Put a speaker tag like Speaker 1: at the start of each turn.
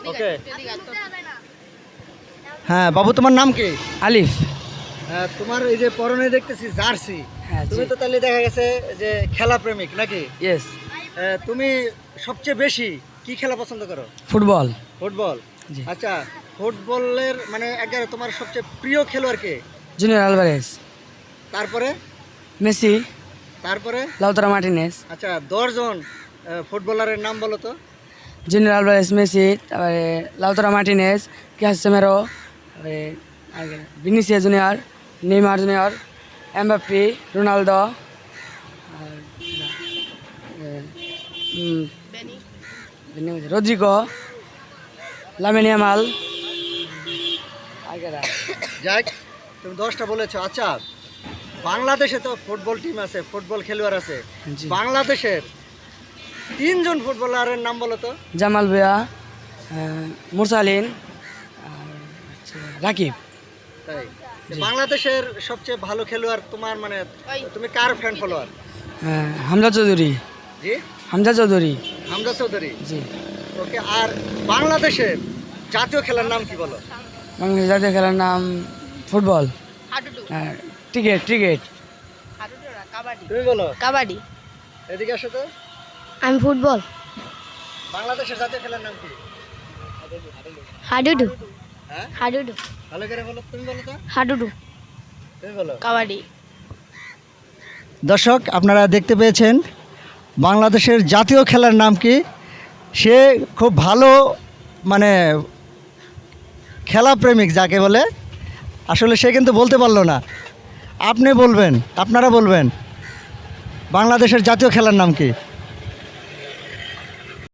Speaker 1: ওকে। হ্যাঁ বাবু, তোমার নাম কি?
Speaker 2: আলিফ।
Speaker 1: তোমার এই যে পরনে দেখতেছি জার্সি,
Speaker 2: হ্যাঁ,
Speaker 1: তুমি তো তাহলে দেখা গেছে যে খেলা প্রেমিক নাকি?
Speaker 2: ইয়েস।
Speaker 1: তুমি সবচেয়ে বেশি কি খেলা পছন্দ করো?
Speaker 2: ফুটবল।
Speaker 1: ফুটবল।
Speaker 2: জি।
Speaker 1: আচ্ছা, ফুটবলের মানে একবারে তোমার সবচেয়ে প্রিয় খেলোয়াড় কে?
Speaker 2: Junior Alvarez.
Speaker 1: তারপরে?
Speaker 2: মেসি।
Speaker 1: তারপরে?
Speaker 2: Lautaro Martinez.
Speaker 1: আচ্ছা, 10 জন ফুটবলারের নাম বলো তো।
Speaker 2: জুনিয়র আলভারেজ, মেসি, তারপরে লাউতারো মার্টিনেজ, ক্যাসেমেরো, তারপরে Vinicius Junior, Neymar Junior, Mbappe, Ronaldo, আর রদ্রিগো, লামিন ইয়ামাল।
Speaker 1: যাক, তুমি 10টা বলেছো। আচ্ছা, বাংলাদেশে তো ফুটবল টিম আছে, ফুটবল খেলোয়াড় আছে।
Speaker 2: জি।
Speaker 1: বাংলাদেশের 3 জন ফুটবলারের নাম বলো তো।
Speaker 2: জামাল ভুঁইয়া, মুরসালিন, আর রাকিব।
Speaker 1: তাই বাংলাদেশের সবচেয়ে ভালো খেলোয়াড় তোমার মানে তুমি কার ফ্যান ফলোয়ার?
Speaker 2: হামজা চৌধুরী।
Speaker 1: জি,
Speaker 2: হামজা চৌধুরী।
Speaker 1: হামজা চৌধুরী।
Speaker 2: জি।
Speaker 1: ওকে। আর বাংলাদেশের জাতীয় খেলার নাম কি বলো?
Speaker 2: বাংলাদেশ জাতীয় খেলার নাম ফুটবল। ক্রিকেট। ক্রিকেট।
Speaker 1: তুমি বলো।
Speaker 3: কাবাডি।
Speaker 1: এদিকে আসো তো।
Speaker 3: আমি ফুটবল।
Speaker 1: বাংলাদেশের জাতীয় খেলার নাম কি?
Speaker 3: হাডুডু।
Speaker 1: হ্যাঁ,
Speaker 3: হাডুডু।
Speaker 1: ভালো করে বলো। তুমি বলো তো।
Speaker 3: হাডুডু।
Speaker 1: তুমি বলো।
Speaker 3: কাবাডি।
Speaker 1: দর্শক, আপনারা দেখতে পেয়েছেন বাংলাদেশের জাতীয় খেলার নাম কি। সে খুব ভালো মানে খেলা প্রেমিক যাকে বলে, আসলে সে কিন্তু বলতে পারলো না। আপনি বলবেন, আপনারা বলবেন বাংলাদেশের জাতীয় খেলার নাম কি?